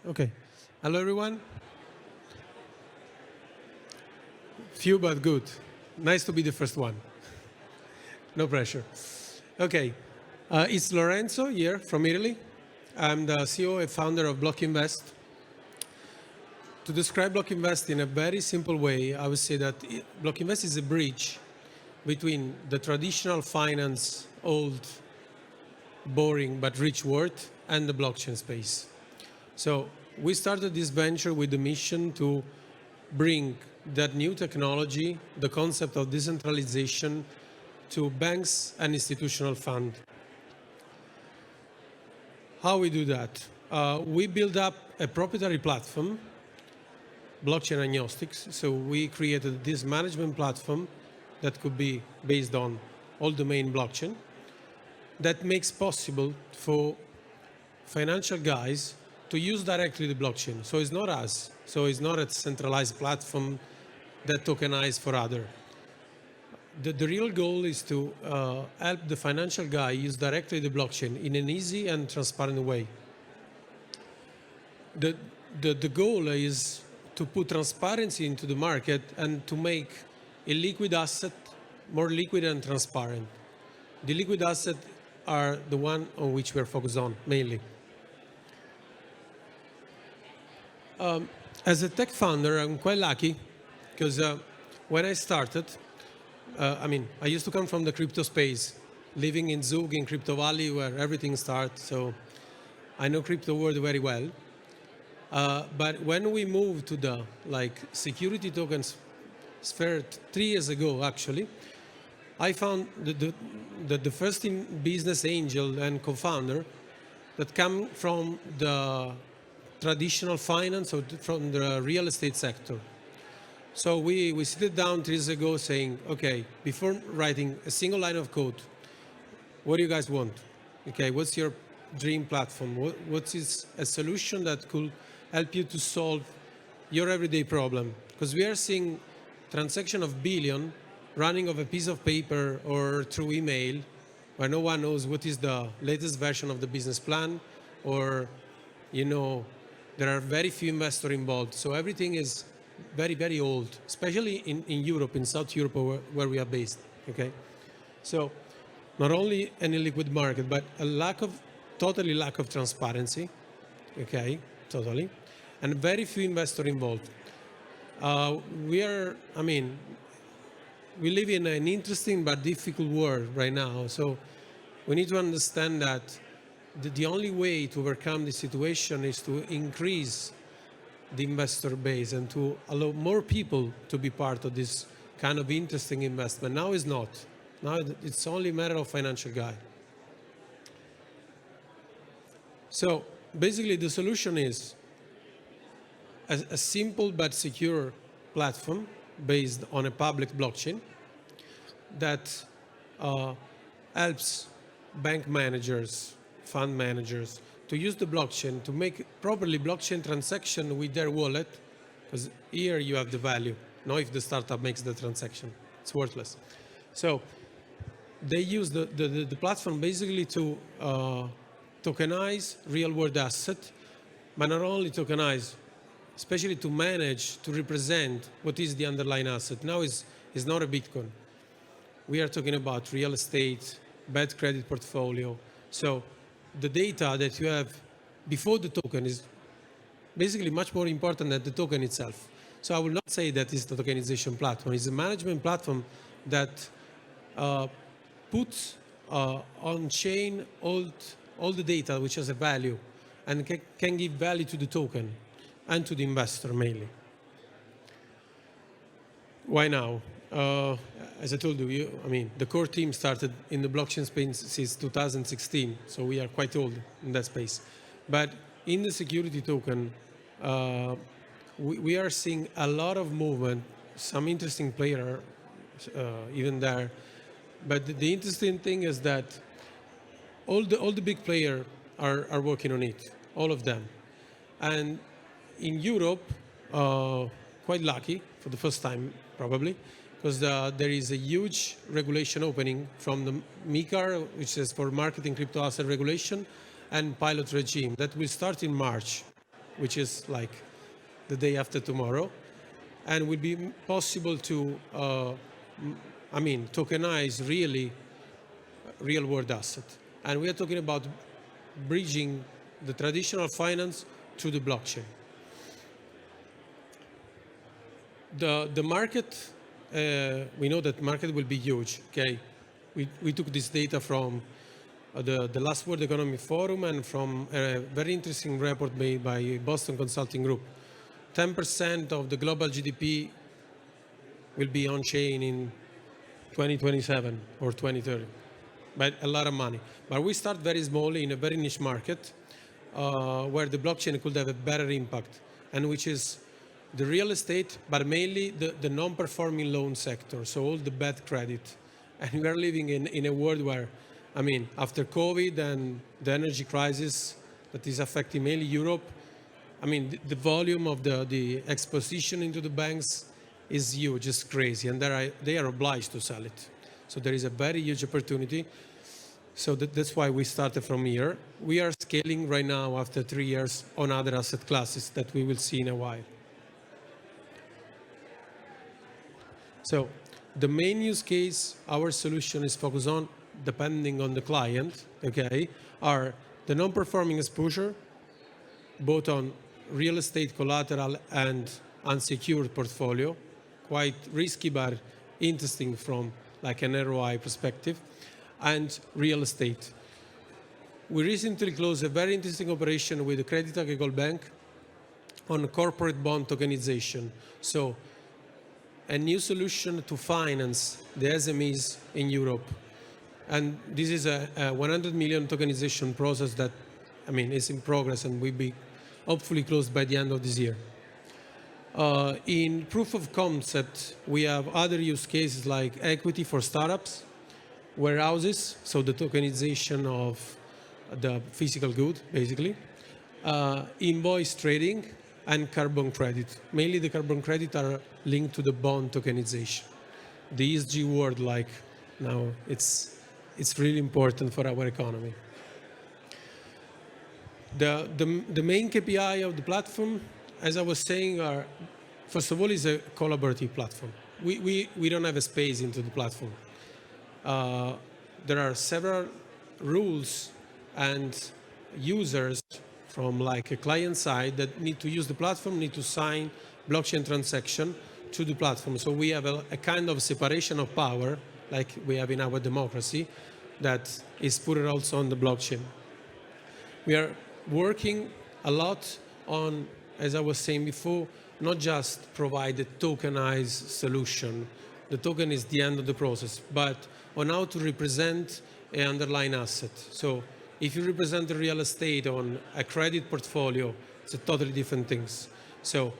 Okay. Hello, everyone. Few but good. Nice to be the first one. No pressure. Okay. It's Lorenzo here from Italy. I'm the CEO and founder of BlockInvest. To describe BlockInvest in a very simple way, I would say that BlockInvest is a bridge between the traditional finance, old, boring but rich world, and the blockchain space. So we started this venture with the mission to bring that new technology, the concept of decentralization, to banks and institutional funds. How we do that? We build up a proprietary platform, blockchain agnostics. So we created this management platform that could be based on all domain blockchain that makes possible for financial guys to use directly the blockchain. So it's not us. So it's not a centralized platform that tokenize for other. The real goal is to help the financial guy use directly the blockchain in an easy and transparent way. The goal is to put transparency into the market and to make a liquid asset more liquid and transparent. The liquid assets are the one on which we're focused on mainly. As a tech founder, I'm quite lucky because when I started, I used to come from the crypto space, living in Zug in Crypto Valley where everything starts. So I know crypto world very well. But when we moved to the security tokens sphere 3 years ago, actually, I found the first business angel and co-founder that come from the traditional finance or from the real estate sector. So we sit down 3 years ago saying, okay, before writing a single line of code, what do you guys want? Okay, what's your dream platform? What is a solution that could help you to solve your everyday problem? Because we are seeing transaction of billion running of a piece of paper or through email where no one knows what is the latest version of the business plan, or, there are very few investors involved. So everything is very, very old, especially in Europe, in South Europe, where we are based, okay? So not only an illiquid market, but totally lack of transparency, okay, totally, and very few investors involved. We live in an interesting but difficult world right now. So we need to understand that the only way to overcome this situation is to increase the investor base and to allow more people to be part of this kind of interesting investment. Now it's not. Now it's only a matter of financial guy. So basically the solution is a simple but secure platform based on a public blockchain that helps bank managers, fund managers to use the blockchain to make properly blockchain transaction with their wallet, because here you have the value. Now if the startup makes the transaction, it's worthless. So they use the platform basically to tokenize real world asset, but not only tokenize, especially to manage, to represent what is the underlying asset. Now is not a Bitcoin. We are talking about real estate, bad credit portfolio. So the data that you have before the token is basically much more important than the token itself. So I will not say that it's the tokenization platform. It's a management platform that puts on chain all the data which has a value and can give value to the token and to the investor mainly. Why now? As I told you, the core team started in the blockchain space since 2016, so we are quite old in that space. But in the security token, we are seeing a lot of movement, some interesting players even there. But the interesting thing is that all the big players are working on it, all of them. And in Europe, quite lucky for the first time probably, because there is a huge regulation opening from the MiCAR, which is for marketing crypto asset regulation, and pilot regime that will start in March. which is like the day after tomorrow, and will be possible to, tokenize really real-world asset. And we are talking about bridging the traditional finance to the blockchain. The market, we know that market will be huge. Okay, we took this data from the last World Economic Forum and from a very interesting report made by Boston Consulting Group. 10% of the global GDP will be on chain in 2027 or 2030, but a lot of money. But we start very small in a very niche market where the blockchain could have a better impact, and which is the real estate, but mainly the non-performing loan sector, so all the bad credit. And we are living in a world where, after COVID and the energy crisis that is affecting mainly Europe, the volume of the exposition into the banks is huge, it's crazy, and they are obliged to sell it. So there is a very huge opportunity. So that's why we started from here. We are scaling right now after 3 years on other asset classes that we will see in a while. So the main use case our solution is focused on, depending on the client, okay, are the non-performing exposure, both on real estate collateral and unsecured portfolio, quite risky but interesting from like an ROI perspective, and real estate. We recently closed a very interesting operation with the Crédit Agricole Bank on corporate bond tokenization. So a new solution to finance the SMEs in Europe. And this is a 100 million tokenization process that, is in progress and will be hopefully closed by the end of this year. In proof of concept, we have other use cases like equity for startups, warehouses, so the tokenization of the physical good, basically, invoice trading, and carbon credit. Mainly the carbon credit are linked to the bond tokenization. The ESG word, like now, it's really important for our economy. The main KPI of the platform, as I was saying, are, first of all, is a collaborative platform. We don't have a space into the platform. There are several rules and users from like a client side that need to use the platform, need to sign blockchain transaction to the platform. So we have a kind of separation of power, like we have in our democracy, that is put also on the blockchain. We are working a lot on, as I was saying before, not just provide a tokenized solution. The token is the end of the process, but on how to represent an underlying asset. So if you represent the real estate on a credit portfolio, it's a totally different things. So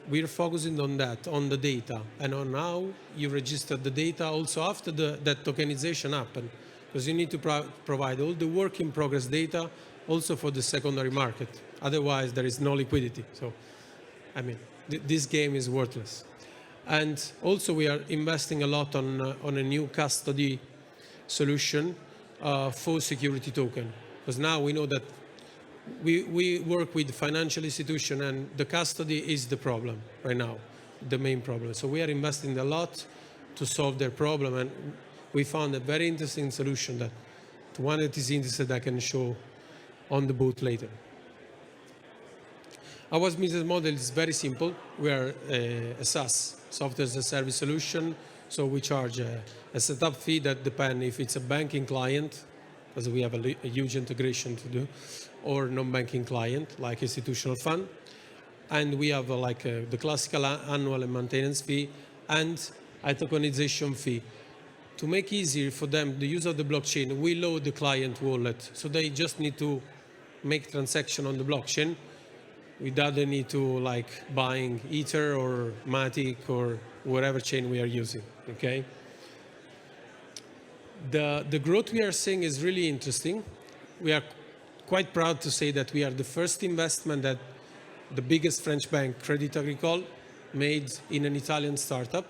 we're focusing on that, on the data, and on how you register the data also after that tokenization happened, because you need to provide all the work in progress data also for the secondary market. Otherwise, there is no liquidity. So, this game is worthless. And also, we are investing a lot on a new custody solution for security token, because now we know that we work with financial institution and the custody is the problem right now, the main problem. So we are investing a lot to solve their problem, and we found a very interesting solution that, to one that is interested, I can show on the booth later. Our business model is very simple. We are a SaaS, software as a service solution. So we charge a setup fee that depends if it's a banking client, because we have a huge integration to do, or non-banking client, like institutional fund. And we have the classical annual and maintenance fee and a tokenization fee. To make easier for them the use of the blockchain, we load the client wallet. So they just need to make transaction on the blockchain without the need to buying Ether or Matic or whatever chain we are using, okay? The growth we are seeing is really interesting. We are quite proud to say that we are the first investment that the biggest French bank, Crédit Agricole, made in an Italian startup.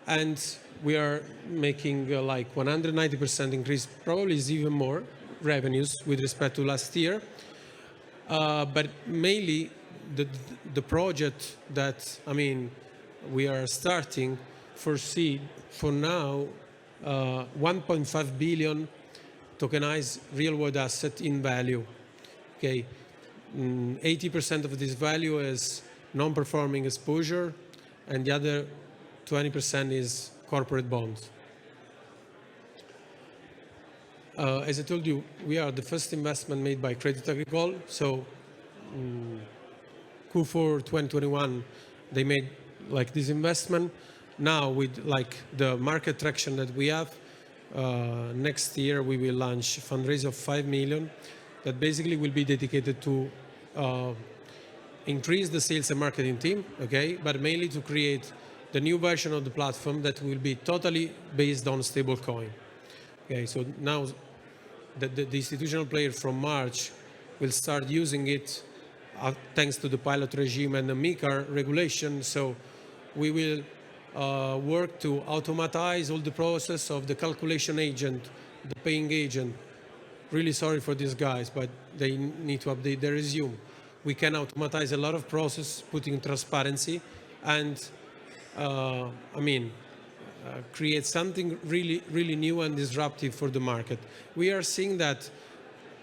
And we are making 190% increase, probably is even more, revenues with respect to last year. But mainly the project that, I mean, we are starting foresee for now 1.5 billion tokenized real-world asset in value. Okay, 80% of this value is non-performing exposure, and the other 20% is corporate bonds. As I told you, we are the first investment made by Crédit Agricole. So Q4 2021, they made like this investment. Now with like the market traction that we have, next year we will launch a fundraiser of 5 million that basically will be dedicated to increase the sales and marketing team, okay, but mainly to create the new version of the platform that will be totally based on stablecoin. Okay, so now the institutional player from March will start using it thanks to the pilot regime and the MiCAR regulation. So we will work to automatize all the process of the calculation agent, the paying agent. Really sorry for these guys, but they need to update their resume. We can automatize a lot of process, putting transparency, and create something really, really new and disruptive for the market. We are seeing that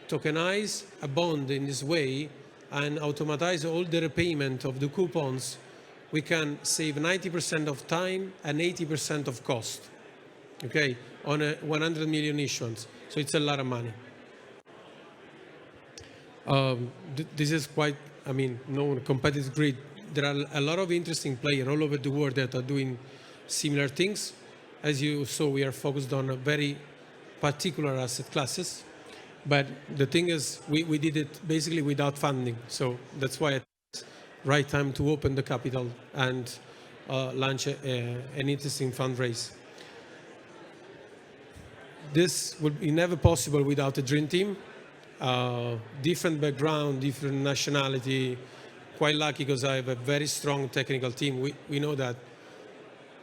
tokenize a bond in this way and automatize all the repayment of the coupons, we can save 90% of time and 80% of cost, okay, on a 100 million issuance. So it's a lot of money. This is quite, no competitive grid. There are a lot of interesting players all over the world that are doing similar things. As you saw, we are focused on a very particular asset classes. But the thing is, we did it basically without funding. So that's why it's right time to open the capital and launch an interesting fundraise. This would be never possible without a dream team. Different background, different nationality. Quite lucky because I have a very strong technical team. We know that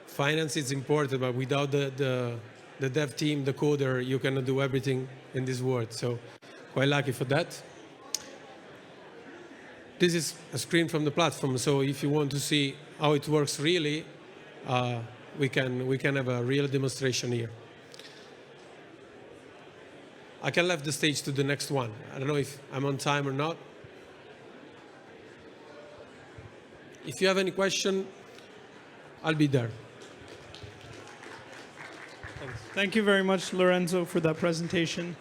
finance is important, but without the dev team, the coder, you cannot do everything in this world. So quite lucky for that. This is a screen from the platform. So if you want to see how it works really, we can have a real demonstration here. I can leave the stage to the next one. I don't know if I'm on time or not. If you have any question, I'll be there. Thank you very much, Lorenzo, for that presentation.